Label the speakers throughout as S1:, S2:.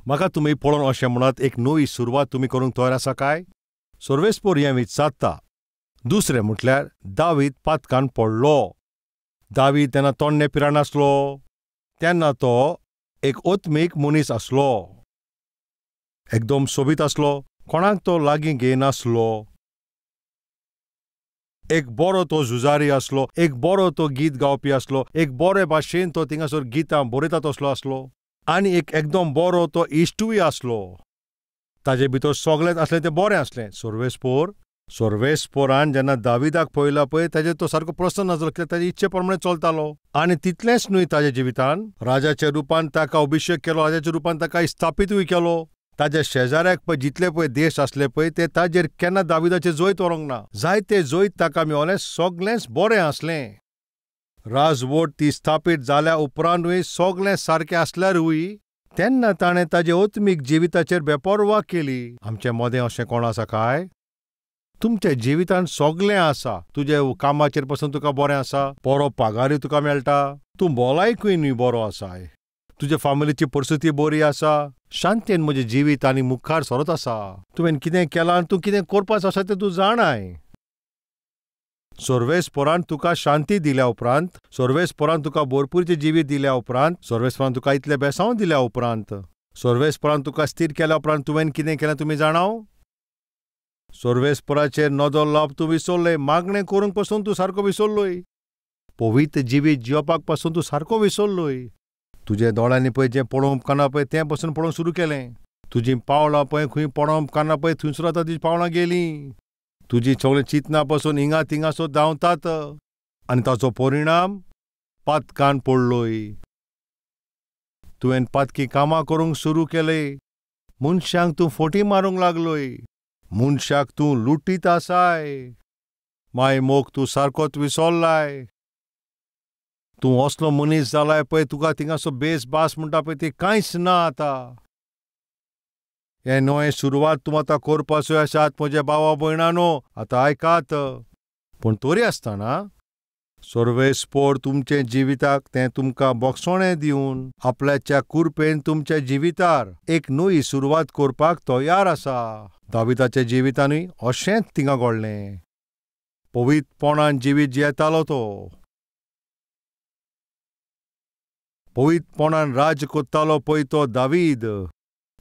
S1: म्हाका तुमी पळोवन अशें म्हणत एक नवी सुरवात तुमी करूंक तयार आसा काय? सर्वेस्पोर हें विचारता. दुसरें म्हटल्यार दावीद पातकान पडलो. दावीद तेन्ना तोंडणे पिराण आसलो. तेन्ना तो एक ओत्मीक मनीस आसलो. एकदम सोबीत आसलो. कोणाक तो लागीं घेयनासलो. एक बरो तो झुजारी आसलो. एक बरो तो गीत गावपी आसलो. एक बरे भाशेन तो थिंगासर गितां बरयता तसलो आसलो. आनी एक एकदम बरो तो इश्टूय आसलो. ताजे भितर सगळेंच आसलें तें बरें आसलें. सर्वेस्पोरान जेन्ना दाविदाक पळयला पळय ताजेर तो सारको प्रसन्न जालो, कित्याक ताजे इच्छे प्रमाणे चलतालो. आनी तितलेंच न्हय, ताजे जिवितान राजाच्या रुपान ताका अभिशेक केलो. राजाच्या रुपान ताका स्थापीतूय केलो. ताज्या शेजाऱ्याक पळय जितले पळय देश आसले पळय ते ताजेर केन्ना दाविदाचे जैत व्हरूंक ना. जायते जैत ताका मेळ्ळें. सगळेंच बरें आसलें. राजवट ती स्थापीत जाल्या उपरांतूय सगळें सारकें आसल्यारूय तेन्ना ताणें ताजे ओत्मीक जिविताचेर बेपर्वा केली. आमचें मोदें अशें कोण आसा काय? तुमच्या जिवितान सगळें आसा. तुजे कामाचेर पासून तुका बरें आसा. बरो पगारूय तुका मेळटा. तूं भलायकूय न्हय बरो आसाय. तुजे फामिलीची परिस्थिती बरी आसा. शांतेन म्हजें जिवीत आनी मुखार सरत आसा. तुवें कितें केलां आनी तूं कितें करपाचो आसा तें तूं जाणाय. सर्वेस्पोरान तुका शांती दिल्या उपरांत, सर्वेस्पोरान तुका भरपूरचें जिवीत दिल्या उपरांत, सर्वेस्पोरान तुका इतलें बेसांव दिल्या उपरांत, सर्वेस्पोरान तुका स्थिर केल्या उपरांत तुवें कितें केलें तुमी जाणाव? सर्वेस्पोराचेर नदर लावप तूं विसरलय. मागणें करूंक पासून तूं सारको विसरलोय. पवित्र जिवीत जिवपाक पासून तूं सारको विसरलोय. तुजे दोळ्यांनी पळय जें पळोवप काना पळय तें पासून पळोवंक सुरू केलें. तुजीं पावलां पळय खंय पळोवप काना पळय थंयसर आतां तुजीं पावलां गेलीं. तुजीं सगळें चिंतना पासून हिंगा थिंगासो धांवतात. आनी ताचो परिणाम पातकान पडलोय. तुवें पातकी कामां करूंक सुरू केलें. मनशांक तूं फोटी मारूंक लागलोय. मनशाक तूं लुटीत आसाय. माय मोग तूं सारकोच विसरलाय. तूं असलो मनीस जालाय पळय तुका थिंगासो बेस बास म्हणटा पळय ती कांयच ना आतां. हें नवें सुरवात तूं आतां करपाचो आसात म्हजे भावा भयणांनो. आतां आयकात. पूण तरी आसतना सर्वेस्पोर तुमचे जिविताक तें तुमकां बोगसोणें दिवन आपल्याच्या कुरपेन तुमच्या जिवितार एक नवी सुरवात करपाक तयार आसा. दाविदाच्या जिवितानूय अशेंच थिंगा घडलें. पवित्रपणान जिवीत जियेतालो तो. पवित्रपणान राज करतालो पळय तो दावीद.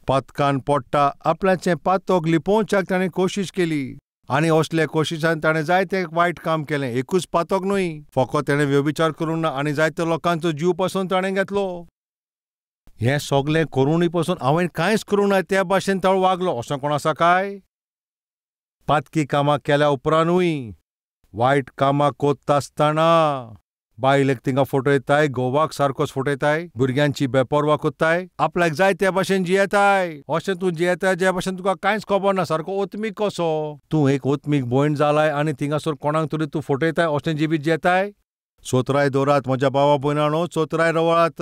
S1: पातकान पडटा आपल्याचें पातक लिपोवच्याक ताणें कोशीश केली. आनी असले कोशिशान ताणें जायते वायट काम केलें. एकूच पातक न्हय, फकत ताणें व्यभिचार करूंक ना आनी जायत्या लोकांचो जीव पासून ताणें घेतलो. हें सगळें करूनय पासून हांवें कांयच करूंक ना त्या भाशेन तो वागलो असो कोण आसा काय? पातकी कामां केल्या उपरांतूय वायट कामां कोत्ता आसतना बायलेक थिंगा फटयताय, घोवाक सारकोच फटयताय, भुरग्यांची बेपर्वा कोत्ताय, आपल्याक जाय त्या भाशेन जियेताय. अशें तूं जियेताय ज्या भाशेन तुका कांयच खबर ना. सारको ओत्मीक कसो. तूं एक ओत्मीक भयण जालाय आनी थिंगासर कोणाक तरी तूं फटयताय अशें जिवीत जियेताय. चोतराय दवरात म्हज्या भावा भयणांनो. चोतराय रवळात.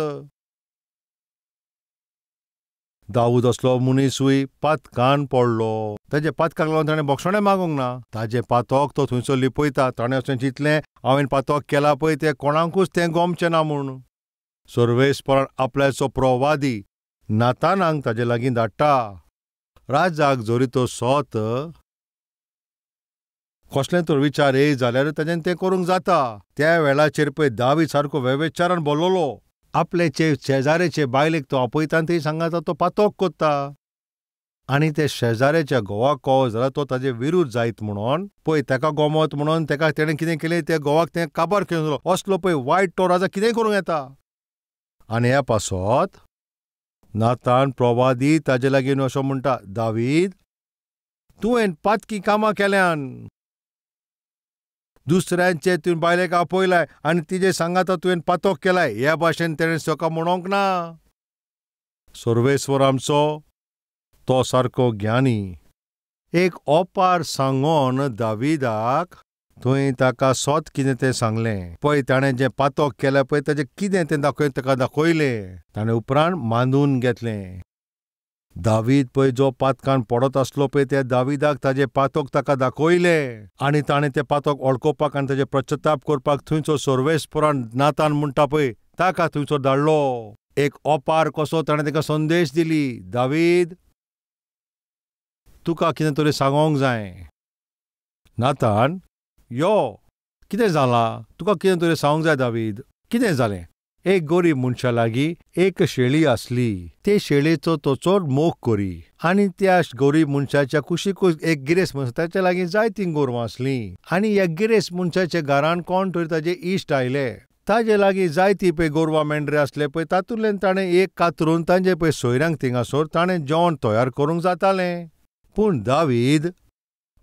S1: दाऊद असलो मनीसूय पातकान पडलो. ताजे पातकाक लागून ताणें बोगसोणें मागूंक ना. ताजें पातक तो थंयसर लिपयता. ताणें अशें चिंतलें हांवें पातक केलां पळय तें कोणाकूच तें गोमचें ना म्हूण. सर्वेस्पोरान आपल्याचो प्रवादी नातानाक ताजे लागीं धाडटा. राजाक जरी तो सोत कसले तर विचार येय जाल्यार ताजें तें करूंक जाता. त्या वेळाचेर पळय दावीद सारको वेवेचारान बोललो. आपलेचे शेजाऱ्याचे बायलेक तो आपयता आनी थंय सांगाता तो पातक कोत्ता. आनी ते शेजाऱ्याच्या घोवाक कळ्ळो जाल्यार तो ताजे विरुद्ध जायत म्हणून पळय ताका गोमत म्हणून ताका तेणें कितें केलें त्या घोवाक तें काबार केलो. असलो पळय वायट तो राजा कितेंय करूंक येता. आनी ह्या पासत नातान प्रवादी ताजे लागीं असो म्हणटा, दावीद तुवें पातकी कामां केल्यान. दुसऱ्यांचे तुवें बायलेक आपयलाय आनी तिजे सांगाता तुवें पातक केलाय. ह्या भाशेन तेणें सका म्हणोंक ना. सर्वेस्वर आमचो तो सारको ज्ञानी. एक ओपार सांगोन दाविदाक थंय ताका सोत कितें तें सांगलें. पळय ताणें जें पातक केलें पळय ताजें कितें तें ताका दाखयलें. ताणें उपरांत मानून घेतलें. दावीद पळय जो पातकान पडत आसलो पळय त्या दाविदाक ताजें पातक ताका दाखयलें. आनी ताणें तें पातक वळखोवपाक आनी ताजें प्रश्चाताप करपाक थंयचो सर्वेस्पोरान नातान म्हणटा पळय ताका थंयसर धाडलो. एक ओपार कसो ताणें ताका संदेश दिली, दावीद तुका कितें तरी सांगोंक जाय. नातान, यो कितें जालां, तुका कितें तरी सांगोंक जाय दावीद. कितें जालें? एक गरीब मनशा लागीं एक शेळी आसली. ते शेळेचो तो चड मोग करी आनी त्या गरीब मनशाच्या कुशीकूच एक गिरेस्त मनशा ताच्या लागीं जायतीं गोरवां आसलीं. आनी ह्या गिरेस्त मनशाच्या घरान कोण तरी ताजे इश्ट आयले. ताजे लागीं जायतीं पळय गोरवां मेंढरे आसले पळय, तातूंतल्यान ताणें एक कातरून तांचे पळय सोयऱ्यांक थिंगासोर ताणें जेवण तयार करूंक जातालें. पूण दावीद,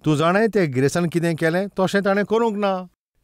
S1: तूं जाणाय ते गिरेस्तान कितें केलें? तशें ताणें करूंक ना.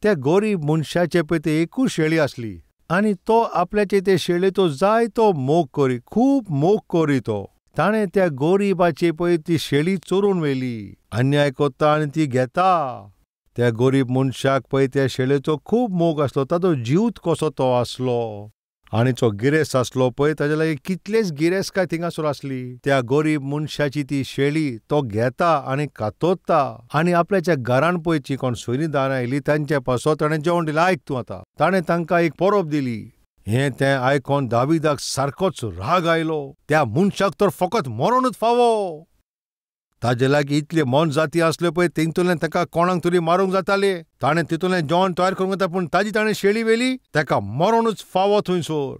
S1: त्या गरीब मनशाचे पळय ते एकूच शेळी आसली आनी तो आपल्याचे ते शेळेचो जायतो मोग करी, खूब मोग करी तो. ताणें त्या गरीबाची पळय ती शेळी चोरून व्हेली. अन्याय कोत्ता आनी ती घेता. त्या गरीब मनशाक पळय त्या शेळेचो खूब मोग आसलो, ताचो जीवच कसो तो आसलो. आनी जो गिरेस्त आसलो पळय ताचे लागीं कितलेच गिरेस्त काय थिंगासोर आसली. त्या गरीब मनशाची ती शेळी तो घेता आनी कातोत्ता आनी आपल्याच्या घरान पळय जी कोण सोयरीदारां आयलीं तांचे पासो ताणें जेवण दिलें. आयक तूं आतां. ताणें तांकां एक परब दिली. हें तें आयकोन दाविदाक सारकोच राग आयलो. त्या मनशाक तर फकत मरणूच फावो. ताजे लागीं इतले मन जाती आसल्यो पळय, तेंतूतल्यान ताका कोणाक तरी मारूंक जाताले. ताणें तितूंतल्यान जेवण तयार करूंक येता, पूण ताजी ताणें शेळी व्हेली, ताका मरणूच फावो थंयसोर.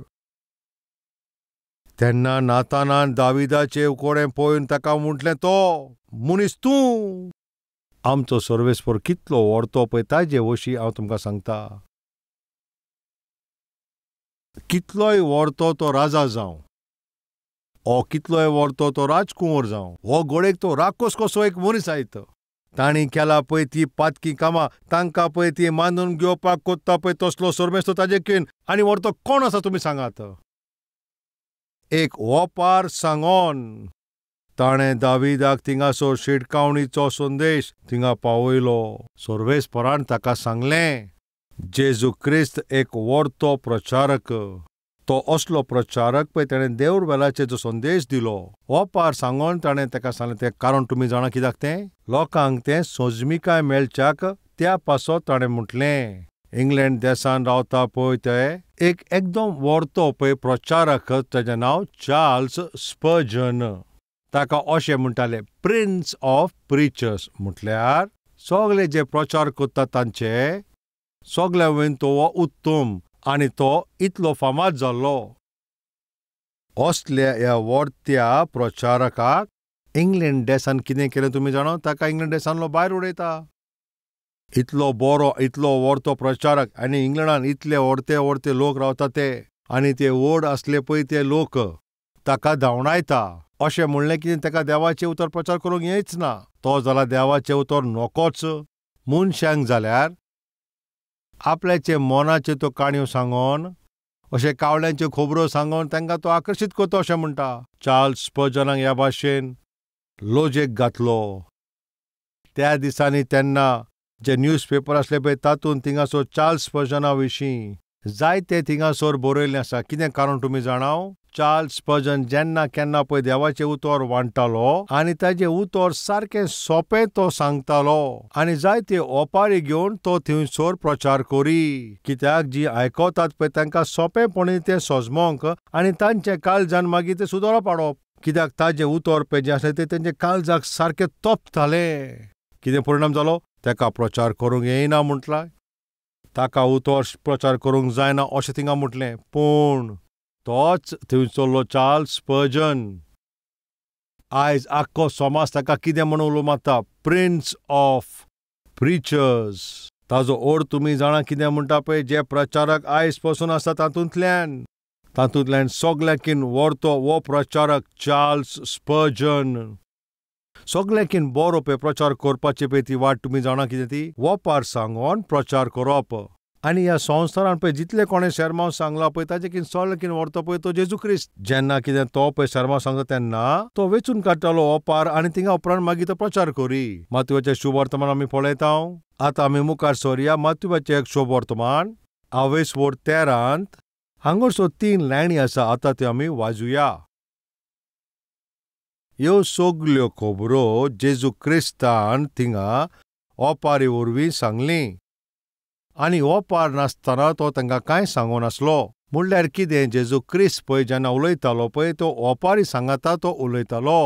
S1: तेन्ना नातानान दाविदाचें उकोडें पळोवन ताका म्हटलें, तो मनीस तूं. आमचो सर्वेस्पर कितलो व्हडतो पळय ताजे वशीं हांव तुमकां सांगता. कितलोय व्हडतो तो राजा जावं, ओ कितलोय व्हडतो तो राजकुंवर जावं, हो घोडेक तो राकोस कसो एक मनीस आयत. तांणी केला पळय ती पातकी कामां, तांकां पळय ती मानून घेवपाक कोत्ता पळय तसलो सर्मेस्त ताजे केन आनी व्हडतो कोण आसा तुमी सांगात? एक ओपार सांगोन ताणें दाविदाक थिंगासोर शिटकावणीचो संदेश थिंगा पावयलो. सर्वेस्परान ताका सांगलें, जेजू क्रिस्त एक व्हडतो प्रचारक. तो असलो प्रचारक पळय ताणें देवर वेलाचे जो संदेश दिलो. ओपार सांगोन ताणें ताका सांगलें तें कारण तुमी जाणा कित्याक तें? लोकांक तें सोजमिकाय मेळच्याक त्या पासो ताणें म्हटलें. इंग्लंड देशान रावता पळय ते एक एकदम व्हडतो पळय प्रचारक, ताचें नांव चार्ल्स स्पर्जन. ताका अशें म्हणटाले प्रिन्स ऑफ प्रिचर्स. म्हटल्यार सगळे जे प्रचार करतात तांचे सगळ्या वयन तो उत्तम आनी तो इतलो फामाद जाल्लो. असल्या ह्या व्हडत्या प्रचारकाक इंग्लंड देशान कितें केलें तुमी जाणा? ताका इंग्लंड देशांतलो भायर उडयता. इतलो बरो इतलो व्हडतो प्रचारक आनी इंग्लंडान इतले व्हडते लोक रावता ते आनी ते व्हड आसले पळय ते लोक ताका धांवडायता. अशें म्हणलें की ताका देवाचें उतर प्रचार करूंक येयच ना. तो जाल्यार देवाचें उतर नोकोच. मनशांक जाल्यार आपल्याचे मोनाच्यो तो काणयो सांगोन, अशें कावळ्यांच्यो खबरो सांगोन तांकां तो आकर्शीत करता अशें म्हणटा. चार्ल्स स्पर्जनाक ह्या भाशेन लोजेक घातलो. त्या दिसांनी तेन्ना जे न्यूजपेपर आसले पळय तातूंत थिंगासोर चार्ल्स स्पर्जना विशीं जायते थिंगासोर बरयल्लें आसा. कितें कारण तुमी जाणाव? चार्ल्स स्पर्जन जेन्ना केन्ना पळय देवाचें उतर वांडटालो आनी ताचें उतर सारकें सोंपें तो सांगतालो आनी जायते ओपारी घेवन तो थंयसोर प्रचार करी. कित्याक जीं आयकतात पळय तांकां सोंपेपणी तें सोजमोंक आनी तांचें काळजान मागीर तें सुदारप हाडप. कित्याक ताजें उतर पळय जें आसलें तें तेंचे काळजाक सारकें तोपतालें. कितें परिणाम जालो? ताका प्रचार करूंक येयना म्हटलां. ताका उतर प्रचार करूंक जायना अशें थिंगा म्हटलें. पूण तोच थंयसरलो चार्ल्स स्पर्जन आयज आख्खो समाज ताका कितें म्हणून उलो मारता? Prince of preachers. ताजो अर्थ तुमी जाणा कितें म्हणटा पळय? जे प्रचारक आयज पासून आसा तातूंतल्यान सगळ्याकीन व्हडतो हो प्रचारक चार्ल्स स्पर्जन. सगळ्याकीन बरो पळय प्रचार करपाची पळय ती वाट तुमी जाणा कितें ती? ओपार सांगोन प्रचार करप. आनी ह्या संवसारान पळय जितले कोणें शर्माव सांगला पळय ताचेकीन सगळ्याकीन व्हडतो पळय तो जेजू क्रिस्त. जेन्ना कितें तो पळय शर्माव सांगता तेन्ना तो वेचून काडटालो ओपार आनी थिंगा उपरांत मागीर तो प्रचार करी. मातुवाचें शुभ वर्तमान आमी पळयता. आतां आमी मुखार सरया. मातुवाचें एक शुभ वर्तमान 13 हांगसर 3 लायनी आसा. आतां त्यो आमी वाजुया. ह्यो सगल्यो खबरो जेजू क्रिस्तान थिंगा ओपारी वरवीं सांगली. आनी हो पार नासतना तो तांकां कांय सांगो नासलो. म्हणल्यार कितें, जेजू क्रिस्त पळय जेन्ना उलयतालो पळय तो ओपारी सांगाता तो उलयतालो.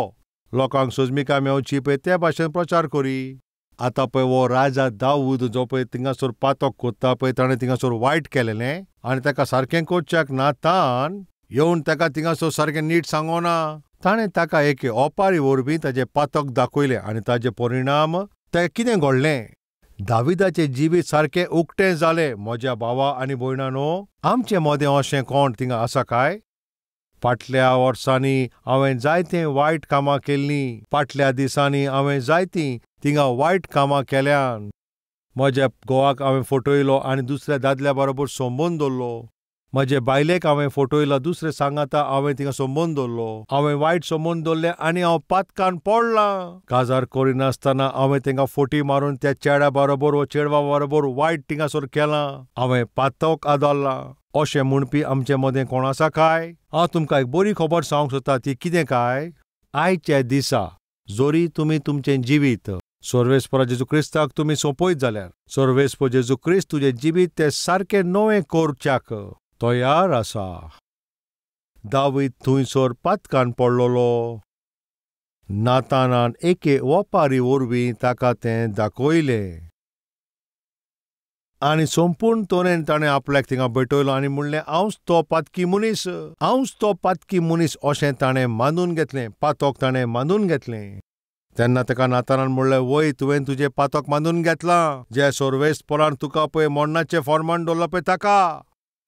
S1: लोकांक सोजमिका मेवची पळय ते भाशेन प्रचार करी. आतां पळय हो राजा दाऊद जो पळय थिंगासोर पातक कोत्ता पळय ताणें थिंगासोर वायट केलेलें आनी ताका सारकें करच्याक नातान येवन ताका थिंगासोर सारकें नीट सांगोना. ताणें ताका एक ओपारी वरवीं ताजें पातक दाखयलें आनी ताजे परिणाम तें कितें घडलें. दाविदाचें जिवीत सारकें उक्तें जालें. म्हज्या भावा आनी भयणांनो, आमचे मदें अशें कोण थिंगा आसा काय? फाटल्या वर्सांनी हांवें जायते वायट कामां केल्लीं. फाटल्या दिसांनी हांवें जायतीं थिंगा वायट कामां केल्यान. म्हज्या घोवाक हांवें फटयलो आनी दुसऱ्या दादल्या बरोबर संबंद दवरलो. म्हजे बायलेक हांवें फटयलो, दुसरे सांगाता हांवें थिंगा संबंद दवरलो. हांवें वायट संबंद दवरले आनी हांव पातकान पडलां. काजार करिनासतना हांवें तांकां फटी मारून त्या चेड्या बरोबर वा चेडवा बरोबर वायट थिंगासोर केलां. हांवें पातक आदारलां. अशें म्हणपी आमचे मदें कोण आसा काय? हांव तुमकां एक बरी खबर सांगूंक सोदता. ती कितें काय? आयच्या दिसा जोरी तुमी तुमचें जिवीत सर्वेस्परा जेजू क्रिस्ताक तुमी सोंपयत जाल्यार सर्वेस्पर जेजू क्रिस्त तुजें जिवीत तें सारकें नवें करच्याक तयार आसा. दावीद थंयसर पातकान पडलोलो. नातानान एके ओपारी वरवीं ताका तें दाखयलें आनी संपूर्ण तोरेन ताणें आपल्याक थिंगा भेटयलो आनी म्हणलें हांवच तो पातकी मनीस, हांवच तो पातकी मनीस अशें ताणें मानून घेतलें. पातक ताणें मानून घेतलें. तेन्ना ताका नातानान म्हणलें, वय तुवें तुजें पातक मानून घेतलां. जे सर्वेस्परान तुका पळय मरणाचें फॉर्मान दवरलां पळय ताका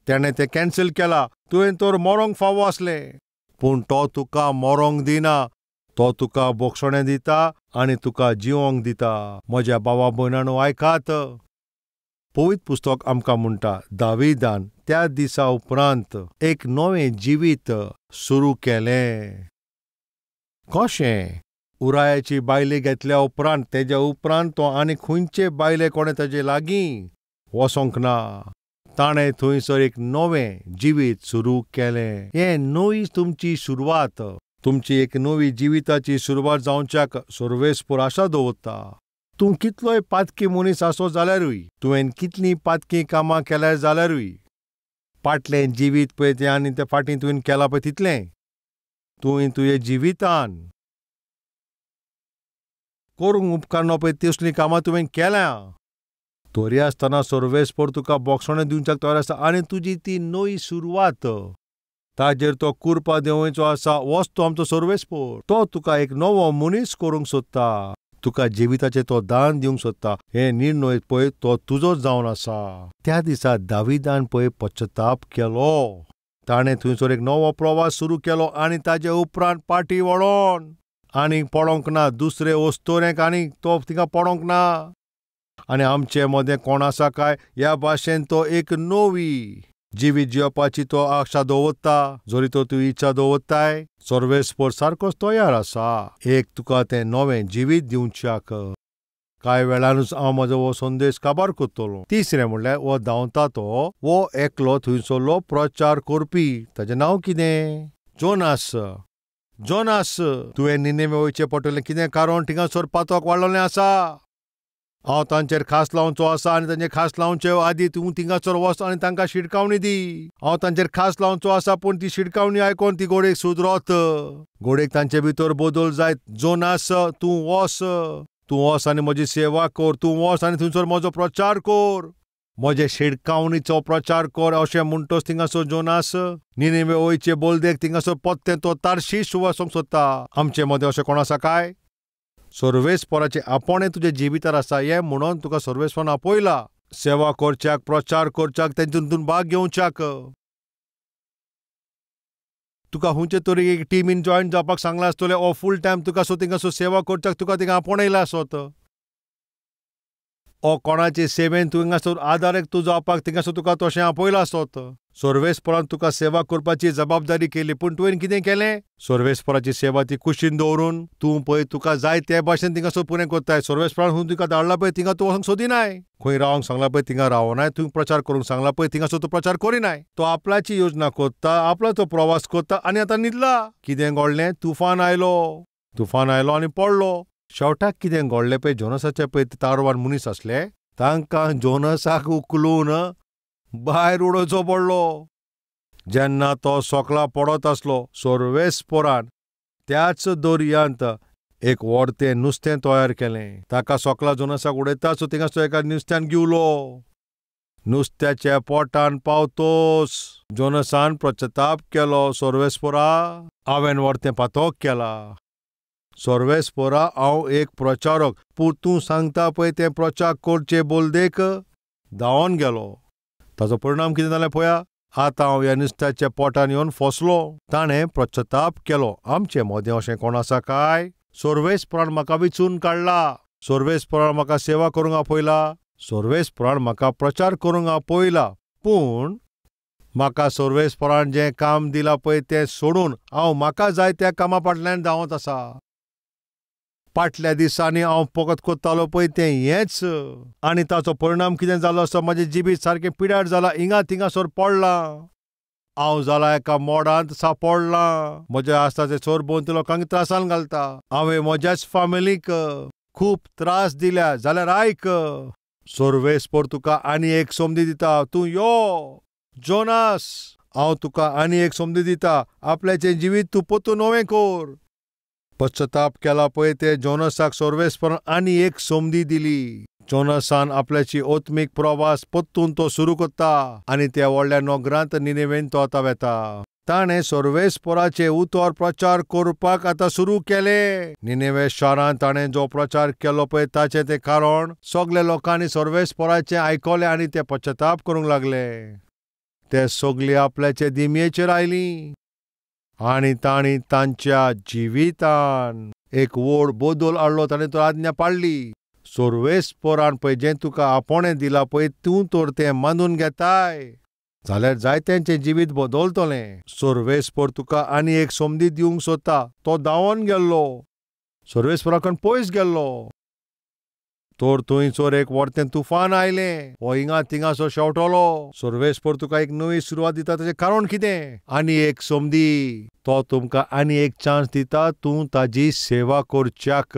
S1: तेणें तें कॅन्सल केलां. तुवें तर मरोंक फावो आसलें, पूण तो तुका मरोंक दिना. तो तुका बोक्षणें दिता आनी तुका जिवोंक दिता. म्हज्या भावा भयणांनो आयकात. पवित्र पुस्तक आमकां म्हणटा दाविदान त्या दिसा उपरांत एक नवें जिवीत सुरू केलें. कशें? उरायाची बायली घेतल्या उपरांत तेज्या उपरांत तो आनी खंयचे बायले कोणें ताजे लागीं वसोंक ना. ताणें थंयसर एक नवें जिवीत सुरू केलें. हें नवी तुमची सुरवात, तुमची एक नवी जिविताची सुरवात जावच्याक सर्वेस्पर आशा दवरता. तूं कितलोय पातकी मनीस आसो जाल्यारूय, तुवें कितलीं पातकी कामां केल्यार जाल्यारूय, फाटलें जिवीत पळय तें आनी तें फाटीं तुवें केलां पळय तितलें तुवें तुजे जिवितान करूंक उपकारना पळय तसलीं कामां तुवें केल्यां. तोरी आसतना सर्वेस्पर तुका बोक्षणें दिवच्याक तयार आसा आनी तुजी ती नवी सुरवात ताजेर तो कुरपा देंवयचो आसा. होच तो आमचो सर्वेस्पर. तो तुका एक नवो मनीस करूंक सोदता. तुका जिविताचें तो दान दिवंक सोदता. हे निर्णय पळय तो तुजोच जावन आसा. त्या दिसा दाविदान पळय पश्चाताप केलो. ताणें थंयसर एक नवो प्रवास सुरू केलो आनी ताजे उपरांत पाटी वळोन आनी पडोंक ना. दुसरे वस्तोरेक आनी तो थिंगा पडोंक ना. आनी आमचे मदें कोण आसा काय? ह्या भाशेन तो एक नवी जिवीत जिवपाची तो आशा दवरता. जरी तो तूं इच्छा दवरताय, सर्वेस्पर सारकोच तयार आसा एक तुका तें नवें जिवीत दिवच्याक. कांय वेळानूच हांव म्हजो हो संदेश काबार करतलो. तिसरें म्हणल्यार हो धांवता तो वो एकलो थंयसरलो प्रचार करपी. ताचें नांव कितें? जोनास. जोनास, तुवें निनेवे वयचें पडटलें. कितें कारण? थिंगासर पातक वाडलोलें आसा. हांव तांचेर खास लावचो आसा आनी तांचे खास लावचे आदीं तूं थिंगासर वच आनी तांकां शिडकावणी दी. हांव तांचेर खास लावचो आसा पूण ती शिडकावणी आयकोन ती घोडेक सुदरत. घोडेक तांचे भितर बदल जायत. जोनास, तूं वच आनी म्हजी सेवा कर. तूं वच आनी थंयसर म्हजो प्रचार कर. म्हजे शिडकावणीचो प्रचार कर अशें म्हणटोच थिंगासर जोनास निनेवे वयचे बोलदेक थिंगासर पत्तें तो तार्शीश वचोंक सोदता. आमचे मदें अशें कोण आसा काय? सर्वेस्पराचें आपणें तुजे जिवितार आसा हें म्हणून तुका सर्वेस्परान आपयला सेवा करच्याक, प्रचार करच्याक, तेतून भाग घेवच्याक. तुका खंयचे तरी एक टिमीन जॉयन जावपाक सांगलां आसतलें ओ फूल टायम तुका थिंगासर सेवा करच्याक तुका थिंगा आपणयला आसत. ओ कोणाचे सेवेन थिंगासर आदारक तूं जावपाक थिंगासर तुका तशें आपयलां आसत. सर्वेस्परान तुका सेवा करपाची जबाबदारी केली पूण तुवें कितें केलें? सर्वेस्पराची सेवा ती कुशीन दवरून तूं पळय तुका जाय ते भाशेन थिंगासर पुरें करताय. सर्वेस्परान खंय तुका धाडला पळय थिंगा तूं वचूंक सोदिनाय. खंय रावंक सांगला पळय थिंगा रावनाय. तूं प्रचार करूंक सांगला पळय थिंगासर तूं प्रचार करिनाय. तो आपल्याची योजना करता, आपलो तो प्रवास करता आनी आतां न्हिदला. कितें घडलें? तुफान आयलो आनी पडलो. शेवटाक कितें घडलें पळय? जोनासाचे पळय तारवार मनीस आसले तांकां जोनसाक उखलून भायर उडोवचो पडलो. जेन्ना तो सोकला पडत आसलो सोर्वेस्पोरान त्याच दर्यांत एक व्हडतें नुस्तें तयार केलें. ताका सोकला जोनसाक उडयताच थिंगासो एका नुस्त्यान गिवलो. नुस्त्याच्या पोटान पावतोस जोनसान प्रचताप केलो, सोर्वेस्पोरा हांवें व्हडतें पातोक केला. सोर्वेस्पोरा हांव एक प्रचारक, पूण तूं सांगता पळय तें प्रचार करचे बोलदेक धांवोन गेलो. ताचो परिणाम कितें जालें पळया. आतां हांव ह्या नुस्त्याच्या पोटान येवन फसलो. ताणें प्रचताप केलो, आमचें मोदें अशें कोण आसा काय? सोर्वेस्पोरान म्हाका विचून काडला. सोर्वेस्पोरान म्हाका सेवा करूंक आपयला. सोर्वेस्पोरान म्हाका प्रचार करूंक आपयला. पूण म्हाका सोर्वेस्पोरान जें काम दिलां पळय तें सोडून हांव म्हाका जाय त्या कामा फाटल्यान धांवत आसा. फाटल्या दिसांनी हांव फकत कोत्तालो पळय तें हेंच, आनी ताचो परिणाम कितें जालो आसा, म्हजें जिबीत सारकें पिड्यार जालां, हिंगा थिंगासोर पडलां. हांव जालां एका मोडांत सांपडलां. म्हजे आसता ते सोरभोंवती लोकांक त्रासान घालता. हांवें म्हज्याच फामिलीक खूब त्रास दिल्या. जाल्यार आयक, सोर्वेस्पोर तुका आनी एक संदी दिता. तूं यो जोनास, हांव तुका आनी एक संदी दिता. आपल्याचें जिवीत तूं परतून नवें कर. पश्चाताप केला पळय ते जोनसाक सोर्वेस्पोरान आनी एक संदी दिली. जोनसान आपल्याची ओत्मीक प्रवास परतून तो सुरू करता आनी त्या व्हडल्या नोगरांत निनेवेन तो आतां वेता. ताणें सोर्वेस्पोराचे उतर प्रचार करपाक आतां सुरू केलें. निनेवे शारांत ताणें जो प्रचार केलो पळय ताचें तें कारण सगळे लोकांनी सोर्वेस्पोराचें आयकलें आनी ते पश्चाताप करूंक लागले. ते सगळीं आपल्याचे दिमयेचेर आयलीं आनी तांणी तांच्या जिवितान एक व्हड बदल हाडलो. ताणें तो आज्ञा पाळली. सोर्वेस्पोरान पळय जें तुका आपोणें दिलां पळय तूं तर तें मानून घेताय जाल्यार जायत्यांचें जिवीत बदलतलें. सोर्वेस्पोर तुका आनी एक संदी दिवंक सोदता. तो धांवोन गेल्लो, सोर्वेस्पोराकन पयस गेल्लो. तर थंयसर एक व्हडतें तुफान आयलें. हो हिंगा थिंगासो शेवटलो. सोर्वेस्पोर तुका एक नवी सुरवात दिता. ताचें कारण कितें? आनी एक संदी. तो तुमकां आनी एक चान्स दिता. तूं ताजी सेवा करच्याक,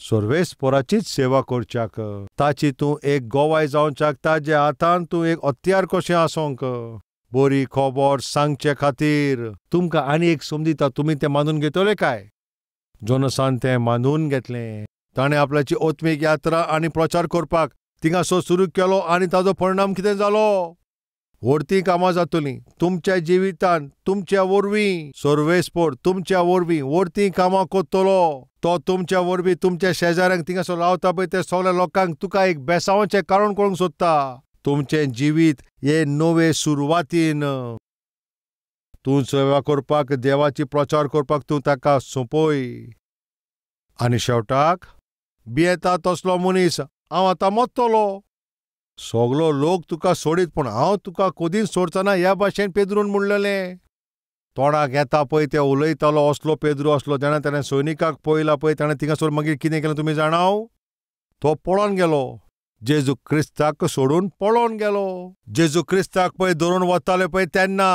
S1: सोर्वेस्पोराचीच सेवा करच्याक. ताची तूं एक गोवाय जावच्याक. ताजे हातान तूं एक हत्यार कशें आसोंक. बरी खबर सांगचे खातीर तुमकां आनी एक संदी दिता. तुमी तें मानून घेतले काय? जोनसान तें मानून घेतलें. ताणें आपल्याची ओत्मीक यात्रा आनी प्रचार करपाक थिंगासो सुरू केलो आनी ताचो परिणाम कितें जालो? व्हडतीं कामां जातलीं तुमच्या जिवितान. तुमच्या वरवीं सोर्वेस्पोर तुमच्या वरवीं व्हडतीं कामां करतलो. तो तुमच्या वरवीं तुमच्या शेजाऱ्यांक थिंगासो रावता पळय ते सगळ्या लोकांक तुका एक बेसांवाचें कारण करूंक सोदता. तुमचें जिवीत हे नवे सुरवातीन. तूं सेवा करपाक, देवाची प्रचार करपाक तूं ताका सोंपय. आनी शेवटाक भियेता तसलो मनीस, हांव आतां मरतलो. सगलो लोक तुका सोडीत पूण हांव तुका कदींच सोडचना ह्या भाशेन पेद्रून म्हणलेलें. तोंडाक येता पळय ते उलयतालो असलो पेद्रू आसलो. जेन्ना ताणें सैनिकाक पळयला पळय ताणें थिंगासोर मागीर कितें केलें तुमी जाणाव? तो पळोवन गेलो. जेजू क्रिस्ताक सोडून पळोवन गेलो. जेजू क्रिस्ताक पळय धरून वताले पळय तेन्ना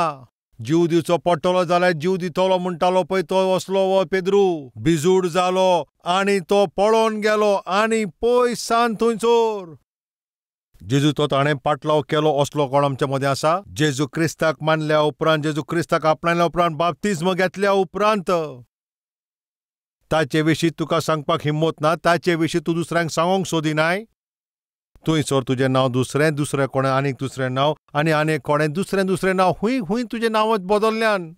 S1: जीव दिवचो पडटलो जाल्यार जीव दितलो म्हणटालो पळय तो असलो हो पेद्रू. बिजूड जालो आनी तो पळोवन गेलो आनी पयस सावन थंयसर. जेजू तो ताणें पाटलाव केलो असलो कोण आमच्या मदें आसा? जेजू क्रिस्ताक मानल्या उपरांत, जेजू क्रिस्ताक आपणायल्या उपरांत, बाप्तिस्म घेतल्या उपरांत ताचे विशीं तुका सांगपाक हिम्मत ना. ताचे विशीं तूं दुसऱ्यांक सांगोंक सोदिनाय. थंयसर तुजें नांव दुसरें कोणें आनीक दुसरें नांव आनी आनीक कोणें दुसरें नांव. हुंय तुजें नांवच बदल्ल्यान.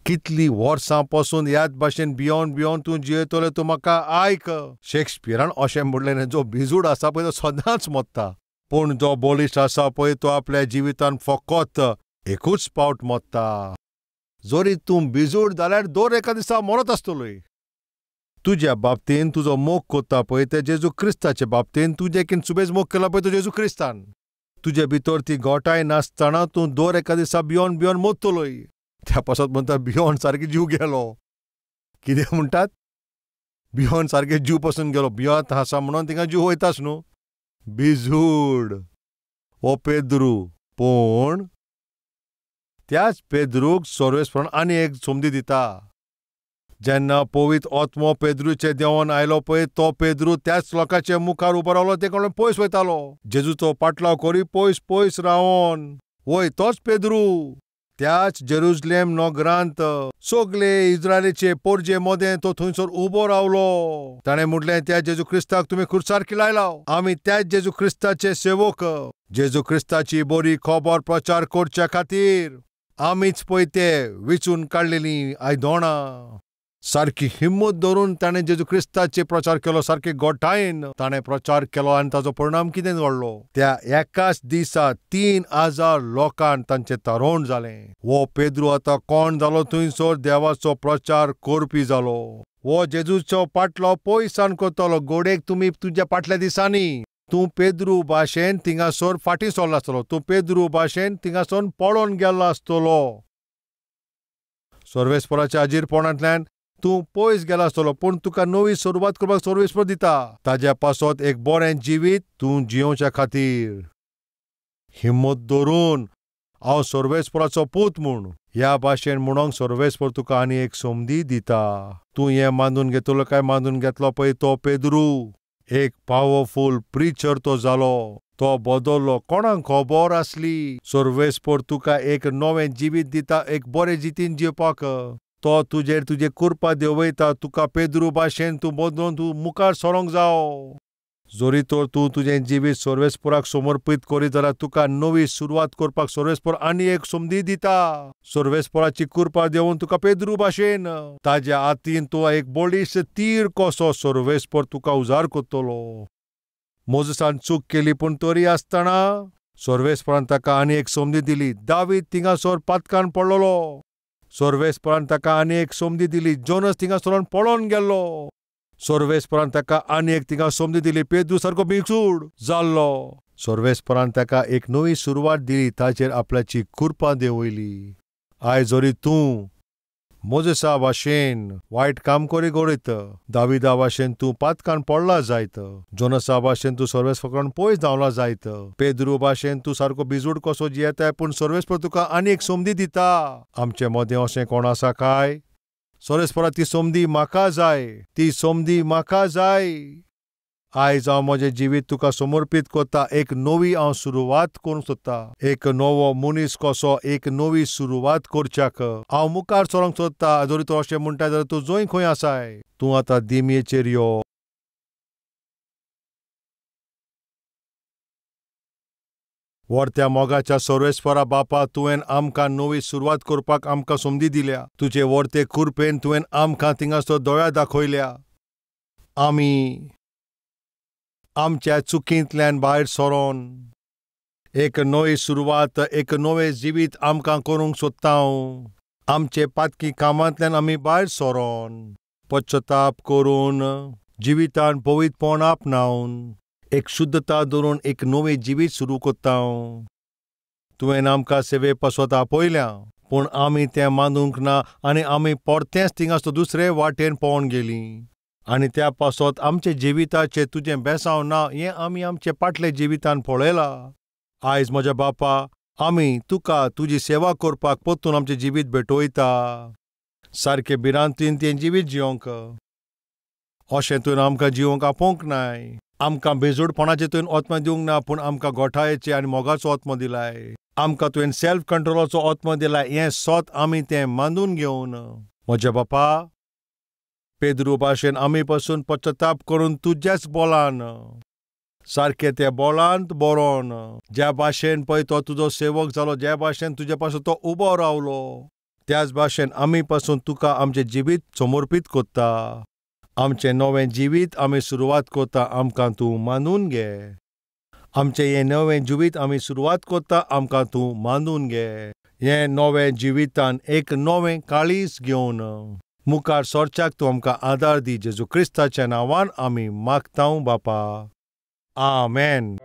S1: कितलीं वर्सां पासून ह्याच भाशेन भियोन तूं जियेतलो. तूं म्हाका आयक. शेक्सपियरान अशें म्हणलें, जो बिजूड आसा पळय तो सदांच मरता, पूण जो बलिश्ट आसा पळय तो आपल्या जिवितान फकत एकूच पावट मरता. जरी तूं बिजूड जाल्यार दर एका दिसा मरत आसतलोय. तुज्या बाबतीन तुजो मोग कोत्ता पळय ते जेजू क्रिस्ताचे बाबतीन तूं जेकीन सुबेज मोग केला पळय तो जेजू क्रिस्तान. तुजे भितर ती गोटाय नासतना तूं दर एका दिसा भियोन मरतलोय. त्या पासत म्हणटा भियोन सारकी जीव गेलो. कितें म्हणटात? भियोन सारके जीव पासून गेलो. भियत आसा म्हणून तिंगा जीव वयताच न्हू. बिजूड हो पेद्रू. पूण त्याच पेद्रूक सोर्वेस्पोरान आनी एक संदी दिता. जेन्ना पवित्र आत्मो पेद्रूचे देंवन आयलो पळय तो पेद्रू त्याच लोकांचे मुखार उबो रावलो ते कडल्यान पयस वयतालो जेजूचो पाटलाव करी पयस पयस रावन वय तोच पेद्रू त्याच जेरुसलेम नगरांत सगळे इस्रायलीचे पोरजे मोदें तो थंयसर उबो रावलो ताणें म्हटलें त्या जेजू क्रिस्ताक तुमी खुर्सार की लायला आमी त्याच जेजू क्रिस्ताचे सेवक जेजू क्रिस्ताची बरी खबर प्रचार करच्या खातीर आमीच पळय ते वेंचून काडलेलीं आयदोणां सारकी हिम्मत धरून ताणें जेजू क्रिस्ताचे प्रचार केलो सारके गोठायेन ताणें प्रचार केलो आनी ताचो परिणाम कितें घडलो त्या एकाच दिसा 3,000 लोकांक तांचें तारोण जालें वो पेद्रू आतां कोण जालो थंयसर देवाचो प्रचार करपी जालो वो जेजूचो पाटलो पयसान करतलो गोडेक तुमी तुज्या फाटल्या दिसांनी तूं पेद्रू भाशेन थिंगासर फाटीं सरलो आसतलो तूं पेद्रू भाशेन थिंगासर पळोवन गेल्लो आसतलो सर्वेस्पराच्या आजीरपणांतल्यान तूं पयस गेला आसतलो पूण तुका नवी सुरवात करपाक सर्वेस्पर दिता ताज्या पासत एक बरें जिवीत तूं जियोवच्या खातीर हिम्मत धरून हांव सर्वेस्पराचो पूत म्हूण ह्या भाशेन म्हणूंक सर्वेस्पर तुका आनी एक संदी दिता तूं हें मानून घेतलो काय मानून घेतलो पळय तो पेद्रू एक पॉवरफुल प्रिचर तो जालो तो बदल्लो कोणाक खबर आसली सर्वेस्पर तुका एक नवें जिवीत दिता एक बरें जितीन जिवपाक तो तुजेर तुजे कुरपा देंवयता तुका पेद्रू भाशेन तूं बदलून तूं मुखार सरोंक जावो जोरी तर तूं तुजें जिवीत सर्वेस्पराक समर्पीत करीत जाल्यार तुका नवी सुरवात करपाक सर्वेस्पर आनी एक संदी दिता सर्वेस्पराची कुरपा देंवन तुका पेद्रू भाशेन ताज्या हातीन तूं एक बळीश तीर कसो सर्वेस्पर तुका उजार करतलो मोजेसान चूक केली पूण तरी आसतना सर्वेस्परान ताका आनी एक संदी दिली दावीद थिंगासर पातकान पडलोलो सर्वेस्परान ताका आनी एक संदी दिली जोनस थिंगासरून पळोवन गेल्लो सर्वेस्परान ताका आनी एक थिंगा संदी दिली पेद्रू सारको बिचूड जाल्लो सर्वेस्परान ताका एक नवी सुरवात दिली ताचेर आपल्याची कुरपा देंवयली आयज जरी तूं मोजेसा भाशेन वायट काम करी घडयत दाविदा भाशेन तूं पातकान पडला जायत जोनसा भाशेन तूं सर्वेस्परान पयस धांवला जायत पेद्रू भाशेन तूं सारको बिजूड कसो जियेताय पूण सर्वेस्पर तुका आनी एक संदी दिता आमचे मदें अशें कोण आसा काय सर्वेस्परा ती संदी म्हाका जाय आयज हांव म्हजें जिवीत तुका समर्पीत करता एक नवी हांव सुरवात करूंक सोदता एक नवो मनीस कसो एक नवी सुरवात करच्याक हांव मुखार सरोंक सोदता जरी तूं अशें म्हणटा जाल्यार तूं जंय खंय आसाय तूं आतां दिमयेचेर यो वर्त्या मोगाच्या सर्वेस्परा बापा तुवें आमकां नवी सुरवात करपाक आमकां संदी दिल्या तुजे वर्ते कुरपेन तुवें आमकां थिंगासर दोळ्या दाखयल्या आमी आमच्या चुकींतल्यान भायर सरोन एक नवी सुरवात एक नवें जिवीत आमकां करूंक सोदता हांव आमचे पातकी कामांतल्यान आमी भायर सरोन पश्चाताप करून जिवितान पवित्रपण आपणावन एक शुद्धता धरून एक नवें जिवीत सुरू करता हांव तुवें आमकां सेवे पासत आपयल्या पूण आमी तें मानूंक ना आनी आमी परतेंच थिंगासर दुसरे वाटेन पळोवन गेलीं आनी त्या पासत आमचे जिविताचें तुजें बेसांव ना हें आमी आमचे फाटले जिवितान पळयलां आयज म्हज्या बापा आमी तुका तुजी सेवा करपाक परतून आमचें जिवीत भेटोयता सारकें भिरांतीन तें जिवीत जियोंक अशें तुवें आमकां जियोंक आपोवंक नाय आमकां बेजोडपणाचें तुवें आत्मा दिवंक ना पूण आमकां गोठायेचे आनी मोगाचो आत्मा दिलाय आमकां तुवें सेल्फ कंट्रोलाचो आत्मा दिलाय हें सोत आमी तें मानून घेवन म्हज्या बापा पेद्रू भाशेन आमी पासून पश्चाताप करून तुज्याच बोलान सारकें त्या बोलांत बरोवन ज्या भाशेन पळय तो तुजो सेवक जालो ज्या भाशेन तुजे पासून तो उबो रावलो त्याच भाशेन आमी पासून तुका आमचें जिवीत समर्पीत करता आमचें नवें जिवीत आमी सुरवात करता आमकां तूं मानून घे आमचें हें नवें जिवीत आमी सुरवात करता आमकां तूं मानून घे हें नवें जिवितान एक नवें काळीज घेवन मुखार सरच्याक तूं आमकां आदार दी जेजू क्रिस्ताच्या नांवान आमी मागतां बापा आमेन